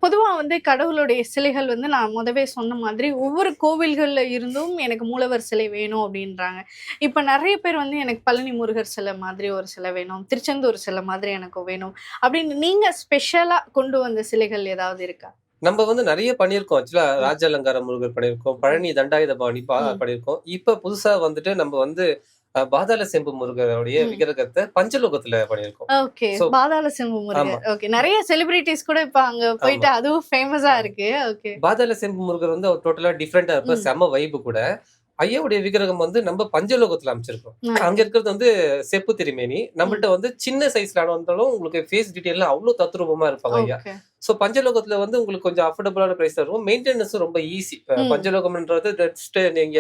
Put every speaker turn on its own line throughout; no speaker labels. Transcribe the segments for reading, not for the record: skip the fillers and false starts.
பொதுவா வந்து கடவுளுடைய சிலைகள் வந்து நான் முதவே சொன்ன மாதிரி ஒவ்வொரு கோவில்கள்ல இருந்தும் எனக்கு மூலவர் சிலை வேணும் அப்படின்றாங்க. இப்ப நெறைய பேர் வந்து எனக்கு பழனி முருகர் சிலை மாதிரி ஒரு சிலை வேணும். திருச்செந்தூர் சிலை மாதிரி எனக்கு வேணும். அப்படின்னு நீங்க ஸ்பெஷலா கொண்டு வந்த சிலைகள் ஏதாவது இருக்கா?
நம்ம வந்து நெறைய பண்ணியிருக்கோம். ஆக்சுவலா
ம்,
ராஜ அலங்கார முருகர் பண்ணியிருக்கோம்.
ம்,
பழனி தண்டாயுதபாணி
ம்.
பண்ணியிருக்கோம். இப்ப புதுசா வந்துட்டு நம்ம வந்து பாதாள செம்பு முருகருடைய
ம்.
விக்கிரகத்த பஞ்சலோகத்துல பண்ணியிருக்கோம்.
ஓகே.
சோ
பாதாள சிம்பு
ஆமா,
முருகர். ஓகே. நெறைய செலிபிரிட்டீஸ் கூட இப்ப அங்க
ஆமா,
போயிட்டு அதுவும் ஃபேமஸா
ஆமா.
இருக்கு. ஓகே.
பாதாள செம்பு முருகர் வந்து அவர் டோட்டலா டிஃபரெண்ட்டா இருப்பார்.
ம்.
செம்ம வைப் கூட. ஐயாவுடைய விக்கிரகம் வந்து நம்ம பஞ்சலோகத்துல அமைச்சிருக்கோம். அங்க
ஓகே.
இருக்கிறது வந்து செப்பு திருமேனி.
ம்.
நம்மள்ட்ட வந்து சின்ன சைஸ்ல வந்தாலும் உங்களுக்கு ஃபேஸ் டீட்டெயில்ல அவ்ளோ தத்ரூபமா இருப்பாங்க ஐயா.
ஓகே.
சோ பஞ்சலோகத்துல வந்து உங்களுக்கு கொஞ்சம் அஃபோர்டபுளான பிரைஸ்ல இருக்கும். மெயின்டெனன்ஸும் ரொம்ப ஈஸி.
ம்.
பஞ்சலோகம்ன்றது ஜஸ்ட் நீங்க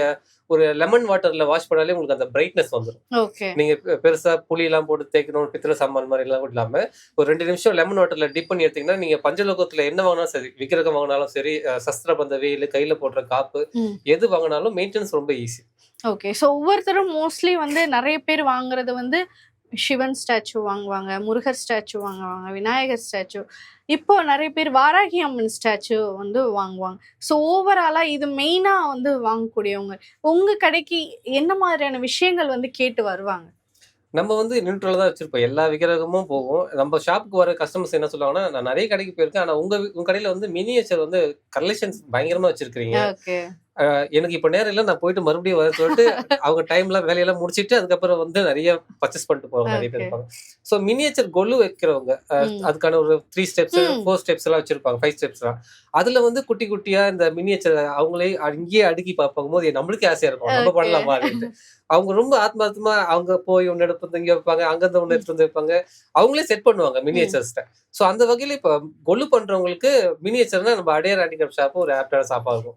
ஒரு லெமன் வாட்டர்ல வாஷ் பண்ணாலே உங்களுக்கு அந்த பிரைட்னஸ் வந்துரும்.
ஓகே.
நீங்க பெருசா புளிலாம் போட்டு தேய்க்கணும், பித்தள சாமான் மாரிலாம் இல்லாம, ஒரு 2 நிமிஷம் லெமன் வாட்டர்ல டிப் பண்ணி எடுத்தீங்கன்னா, நீங்க பஞ்சலோகத்துல என்ன வாங்குனாலும் சரி, விக்கிரகம் வாங்குனாலும் சரி, சஸ்திரபந்த வேலு, கையில போடுற காப்பு,
ம்.
எது வாங்குனாலும் மெயின்டனன்ஸ் ரொம்ப ஈஸி.
ஓகே. ஸோ ஒவ்வொருத்தரும் மோஸ்ட்லி வந்து நெறைய பேர் வாங்குறது வந்து சிவன் ஸ்டாச்சு வாங்குவாங்க, முருகர் ஸ்டாச்சு வாங்குவாங்க, விநாயகர் ஸ்டாச்சு. இப்போ நெறைய பேர் வாராகி அம்மன் ஸ்டாச்சு வந்து வாங்குவாங்க. ஸோ ஓவராலா இது மெயினா வந்து வாங்கக்கூடியவங்க. உங்க கடைக்கு என்ன மாதிரியான விஷயங்கள் வந்து கேட்டு வருவாங்க?
நம்ம வந்து நியூட்ரலா தான் வச்சிருப்போம். எல்லா விக்கிரகமும் போகும். நம்ம ஷாப்புக்கு வர கஸ்டமர்ஸ் என்ன சொல்லுவாங்கன்னா, "நான் நெறைய கடைக்கு போயிருக்கேன். ஆனா உங்க கடையில வந்து மினியேச்சர் வந்து கலெக்ஷன்ஸ் பயங்கரமா வச்சிருக்கிறீங்க.
ஓகே.
எனக்கு இப்ப நேரம் இல்ல. நான் போயிட்டு மறுபடியும் வரேன்னு" சொல்லிட்டு அவங்க டைம்லாம் வேலையெல்லாம் முடிச்சுட்டு, அதுக்கப்புறம் வந்து நெறைய பர்ச்சேஸ் பண்ணிட்டு போறவங்க நெறைய பேர்
ஓகே.
இருப்பாங்க. ஸோ மினியேச்சர் கொலு வைக்கிறவங்க,
ம்.
அதுக்கான ஒரு 3 ஸ்டெப்ஸ்,
ம்.
4 ஸ்டெப்ஸ் எல்லாம் வச்சிருப்பாங்க. 5 ஸ்டெப்ஸ்லாம். அதுல வந்து குட்டி குட்டியா இந்த மினியேச்சர் அவங்களே அங்கேயே அடுக்கி பார்க்கும்போது நம்மளுக்கே ஆசையா இருக்கும். நம்ம
ஓகே.
பண்ணலாமா அப்படின்ட்டு. அவங்க ரொம்ப ஆத்மார்த்தமா அங்க போய் ஒண்ணு எடுத்து வந்து இங்க வைப்பாங்க. அங்கருந்து ஒண்ணு
ம்.
எடுத்துட்டு வந்து வைப்பாங்க. அவங்களே செட் பண்ணுவாங்க
ம்.
மினியேச்சர்ஸ்ட்ட. சோ அந்த வகையில இப்ப கொலு பண்றவங்களுக்கு மினியேச்சர்னா நம்ம அடையார் ஹேண்டிகிராஃப்ட் ஷாப் ஒரு ஆப்டான ஷாப்பா இருக்கும்.